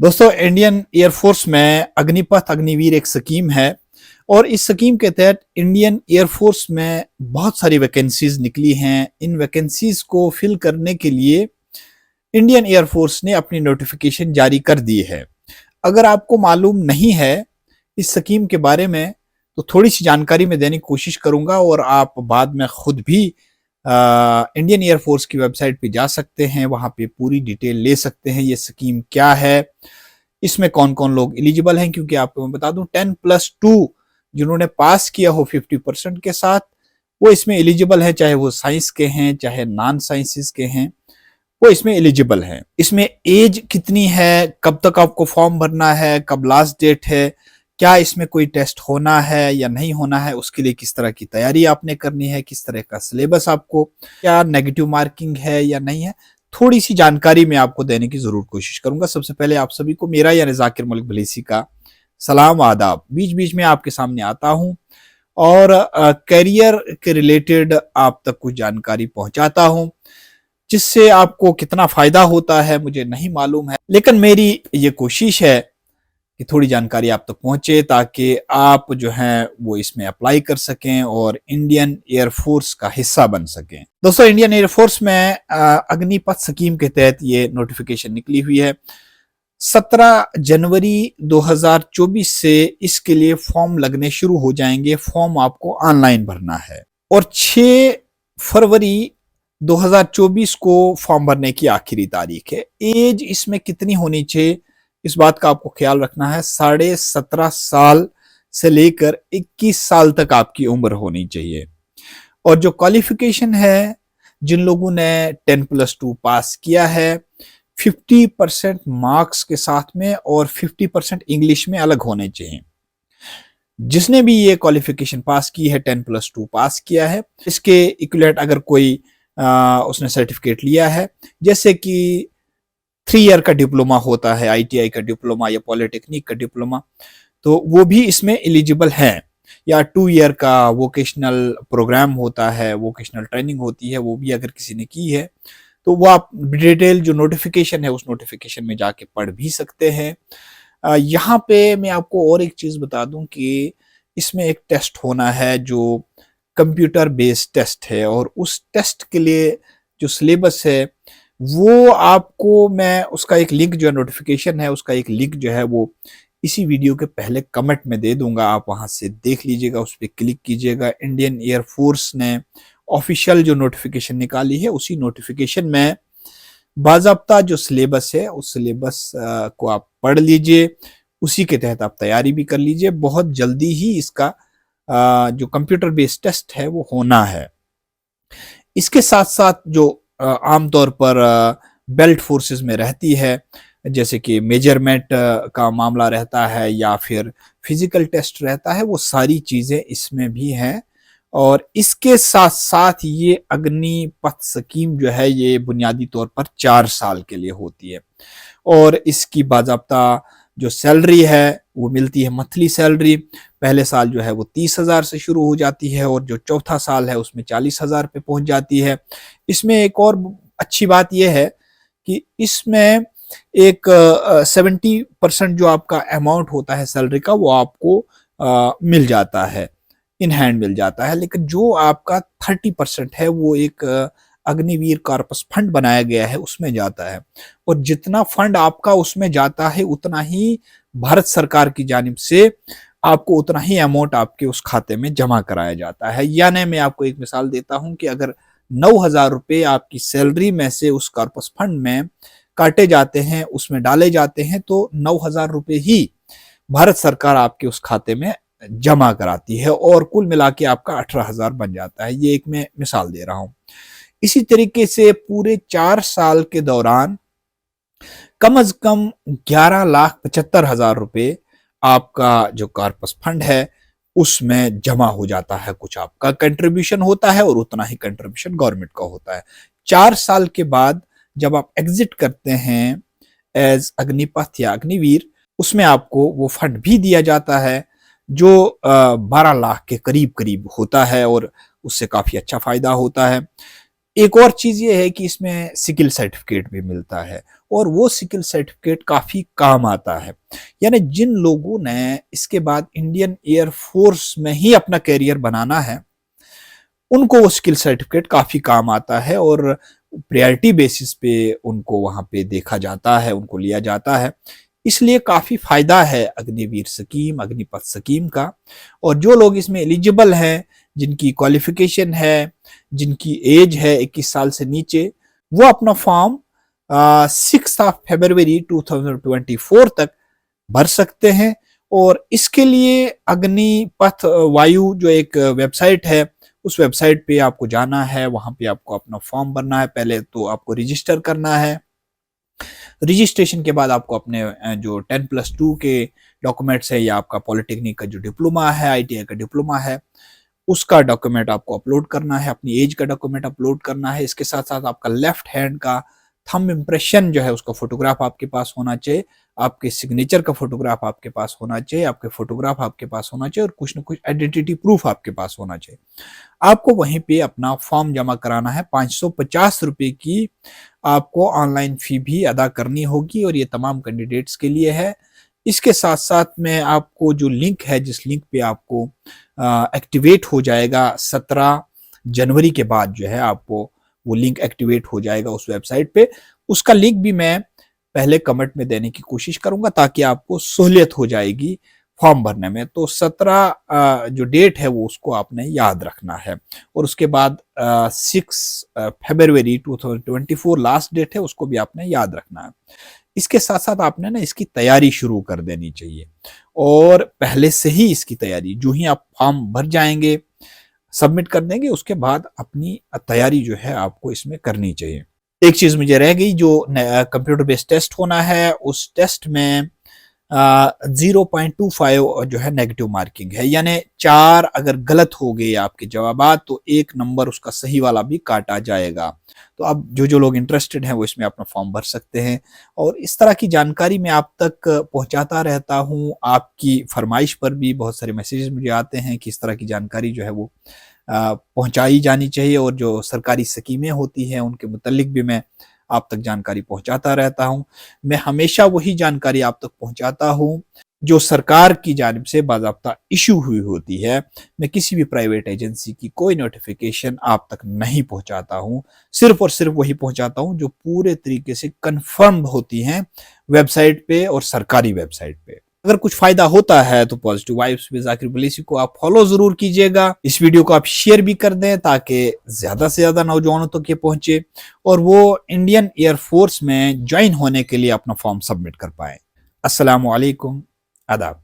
दोस्तों, Indian air force में अग्निपथ अग्निवीर एक स्कीम है और इस स्कीम के तहत इंडियन एयरफोर्स में बहुत सारी वैकेंसीज निकली हैं। इन वैकेंसीज को फिल करने के लिए इंडियन एयरफोर्स ने अपनी नोटिफिकेशन जारी कर दी है। अगर आपको मालूम नहीं है इस स्कीम के बारे में तो थोड़ी सी जानकारी मैं देने की कोशिश करूंगा और आप बाद में खुद भी इंडियन एयरफोर्स की वेबसाइट पे जा सकते हैं, वहां पे पूरी डिटेल ले सकते हैं ये स्कीम क्या है, इसमें कौन कौन लोग एलिजिबल हैं। क्योंकि आपको मैं बता दूं 10+2 जिन्होंने पास किया हो 50% के साथ वो इसमें एलिजिबल है, चाहे वो साइंस के हैं चाहे नॉन साइंसेस के हैं, वो इसमें एलिजिबल हैं। इसमें एज कितनी है, कब तक आपको फॉर्म भरना है, कब लास्ट डेट है, क्या इसमें कोई टेस्ट होना है या नहीं होना है, उसके लिए किस तरह की तैयारी आपने करनी है, किस तरह का सिलेबस आपको, क्या नेगेटिव मार्किंग है या नहीं है, थोड़ी सी जानकारी मैं आपको देने की जरूर कोशिश करूंगा। सबसे पहले आप सभी को मेरा यानी जाकिर मलिक भलीसी का सलाम आदाब। बीच बीच में आपके सामने आता हूं और करियर के रिलेटेड आप तक कुछ जानकारी पहुंचाता हूं, जिससे आपको कितना फायदा होता है मुझे नहीं मालूम है, लेकिन मेरी ये कोशिश है कि थोड़ी जानकारी आप तक पहुंचे ताकि आप जो हैं वो इसमें अप्लाई कर सकें और इंडियन एयरफोर्स का हिस्सा बन सकें। दोस्तों, इंडियन एयरफोर्स में अग्निपथ स्कीम के तहत ये नोटिफिकेशन निकली हुई है। 17 जनवरी 2024 से इसके लिए फॉर्म लगने शुरू हो जाएंगे। फॉर्म आपको ऑनलाइन भरना है और 6 फरवरी 2024 को फॉर्म भरने की आखिरी तारीख है। एज इसमें कितनी होनी चाहिए इस बात का आपको ख्याल रखना है। 17.5 साल से लेकर 21 साल तक आपकी उम्र होनी चाहिए। और जो क्वालिफिकेशन है, जिन लोगों ने 10+2 पास किया है 50% मार्क्स के साथ में और 50% इंग्लिश में अलग होने चाहिए। जिसने भी ये क्वालिफिकेशन पास की है, 10+2 पास किया है, इसके इक्विवेलेंट अगर कोई उसने सर्टिफिकेट लिया है, जैसे कि 3 ईयर का डिप्लोमा होता है, ITI का डिप्लोमा या पॉलिटेक्निक का डिप्लोमा, तो वो भी इसमें एलिजिबल है। या 2 ईयर का वोकेशनल प्रोग्राम होता है, वोकेशनल ट्रेनिंग होती है, वो भी अगर किसी ने की है तो वो आप डिटेल जो नोटिफिकेशन है उस नोटिफिकेशन में जाके पढ़ भी सकते हैं। यहाँ पे मैं आपको और एक चीज बता दूं कि इसमें एक टेस्ट होना है जो कंप्यूटर बेस्ड टेस्ट है और उस टेस्ट के लिए जो सिलेबस है वो आपको मैं उसका एक लिंक जो है, नोटिफिकेशन है उसका एक लिंक जो है वो इसी वीडियो के पहले कमेंट में दे दूंगा, आप वहां से देख लीजिएगा, उस पर क्लिक कीजिएगा। इंडियन एयरफोर्स ने ऑफिशियल जो नोटिफिकेशन निकाली है उसी नोटिफिकेशन में बाज़ाब्ता जो सिलेबस है उस सिलेबस को आप पढ़ लीजिए, उसी के तहत आप तैयारी भी कर लीजिए। बहुत जल्दी ही इसका जो कंप्यूटर बेस्ड टेस्ट है वो होना है। इसके साथ साथ जो आमतौर पर बेल्ट फोर्सेस में रहती है, जैसे कि मेजरमेंट का मामला रहता है या फिर फिजिकल टेस्ट रहता है, वो सारी चीजें इसमें भी हैं। और इसके साथ साथ ये अग्निपथ स्कीम जो है ये बुनियादी तौर पर 4 साल के लिए होती है और इसकी बाज़ाब्ता जो सैलरी है वो मिलती है मंथली सैलरी। पहले साल जो है वो 30,000 से शुरू हो जाती है और जो चौथा साल है उसमें 40,000 पे पहुंच जाती है। इसमें एक और अच्छी बात यह है कि इसमें एक 70% जो आपका अमाउंट होता है सैलरी का वो आपको मिल जाता है, इन हैंड मिल जाता है। लेकिन जो आपका 30% है वो एक अग्निवीर कॉर्पस फंड बनाया गया है उसमें जाता है और जितना फंड आपका उसमें जाता है उतना ही भारत सरकार की जानिब से आपको उतना ही अमाउंट आपके उस खाते में जमा कराया जाता है। यानी मैं आपको एक मिसाल देता हूं कि अगर 9,000 रुपए आपकी सैलरी में से उस कॉर्पस फंड में काटे जाते हैं, उसमें डाले जाते हैं, तो 9,000 रुपए ही भारत सरकार आपके उस खाते में जमा कराती है और कुल मिला के आपका 18,000 बन जाता है। ये एक मैं मिसाल दे रहा हूं। इसी तरीके से पूरे 4 साल के दौरान कम से कम 11,75,000 रुपए आपका जो कॉर्पस फंड है उसमें जमा हो जाता है। कुछ आपका कंट्रीब्यूशन होता है और उतना ही कंट्रीब्यूशन गवर्नमेंट का होता है। 4 साल के बाद जब आप एग्जिट करते हैं एज अग्निपथ या अग्निवीर, उसमें आपको वो फंड भी दिया जाता है जो 12 लाख के करीब करीब होता है और उससे काफी अच्छा फायदा होता है। एक और चीज ये है कि इसमें स्किल सर्टिफिकेट भी मिलता है और वो स्किल सर्टिफिकेट काफ़ी काम आता है। यानी जिन लोगों ने इसके बाद इंडियन एयरफोर्स में ही अपना करियर बनाना है, उनको वो स्किल सर्टिफिकेट काफ़ी काम आता है और प्रायोरिटी बेसिस पे उनको वहाँ पे देखा जाता है, उनको लिया जाता है। इसलिए काफ़ी फ़ायदा है अग्निवीर स्कीम, अग्निपथ स्कीम का। और जो लोग इसमें एलिजिबल हैं, जिनकी क्वालिफिकेशन है, जिनकी एज है 21 साल से नीचे, वो अपना फॉर्म 6 फरवरी 2024 तक भर सकते हैं। और इसके लिए अग्निपथ वायु जो एक वेबसाइट है, उस वेबसाइट पे आपको जाना है, वहां पे आपको अपना फॉर्म भरना है। पहले तो आपको रजिस्टर करना है। रजिस्ट्रेशन के बाद आपको अपने जो 10+2 के डॉक्यूमेंट्स है या आपका पॉलिटेक्निक का जो डिप्लोमा है, आईटीआई का डिप्लोमा है, उसका डॉक्यूमेंट आपको अपलोड करना है, अपनी एज का डॉक्यूमेंट अपलोड करना है। इसके साथ साथ आपका लेफ्ट हैंड का थंब इम्प्रेशन जो है उसका फोटोग्राफ आपके पास होना चाहिए, आपके सिग्नेचर का फोटोग्राफ आपके पास होना चाहिए, आपके फोटोग्राफ आपके पास होना चाहिए और कुछ ना कुछ आइडेंटिटी प्रूफ आपके पास होना चाहिए। आपको वहीं पे अपना फॉर्म जमा कराना है। 550 रुपए की आपको ऑनलाइन फी भी अदा करनी होगी और ये तमाम कैंडिडेट्स के लिए है। इसके साथ साथ में आपको जो लिंक है, जिस लिंक पे आपको एक्टिवेट हो जाएगा 17 जनवरी के बाद जो है आपको वो लिंक एक्टिवेट हो जाएगा उस वेबसाइट पे। उसका लिंक भी मैं पहले कमेंट में देने की कोशिश करूंगा ताकि आपको सहूलियत हो जाएगी फॉर्म भरने में। तो 17 जो डेट है वो उसको आपने याद रखना है। और उसके बाद 6 फरवरी 2024 लास्ट डेट है, उसको भी आपने याद रखना है। इसके साथ साथ आपने ना इसकी तैयारी शुरू कर देनी चाहिए और पहले से ही इसकी तैयारी, जो ही आप फॉर्म भर जाएंगे, सबमिट कर देंगे, उसके बाद अपनी तैयारी जो है आपको इसमें करनी चाहिए। एक चीज मुझे रह गई, जो कंप्यूटर बेस्ड टेस्ट होना है, उस टेस्ट में 0.25 जो है नेगेटिव मार्किंग है। यानी 4 अगर गलत हो गए आपके जवाबात तो 1 नंबर उसका सही वाला भी काटा जाएगा। तो अब जो लोग इंटरेस्टेड हैं वो इसमें अपना फॉर्म भर सकते हैं। और इस तरह की जानकारी मैं आप तक पहुंचाता रहता हूं। आपकी फरमाइश पर भी बहुत सारे मैसेजेस मुझे आते हैं कि इस तरह की जानकारी जो है वो पहुंचाई जानी चाहिए। और जो सरकारी स्कीमें होती हैं उनके मुतालिक भी मैं आप तक जानकारी पहुंचाता रहता हूं। मैं हमेशा वही जानकारी आप तक पहुंचाता हूं जो सरकार की जानिब से बाज़ाब्ता इशू हुई होती है। मैं किसी भी प्राइवेट एजेंसी की कोई नोटिफिकेशन आप तक नहीं पहुंचाता हूं। सिर्फ और सिर्फ वही पहुंचाता हूं जो पूरे तरीके से कंफर्म होती हैं वेबसाइट पे और सरकारी वेबसाइट पे। अगर कुछ फायदा होता है तो पॉजिटिव वाइब्स विद जाकिर बुलेसी को आप फॉलो जरूर कीजिएगा। इस वीडियो को आप शेयर भी कर दें ताकि ज्यादा से ज्यादा नौजवानों तक ये पहुंचे और वो इंडियन एयरफोर्स में ज्वाइन होने के लिए अपना फॉर्म सबमिट कर पाए। अस्सलाम वालेकुम, आदाब।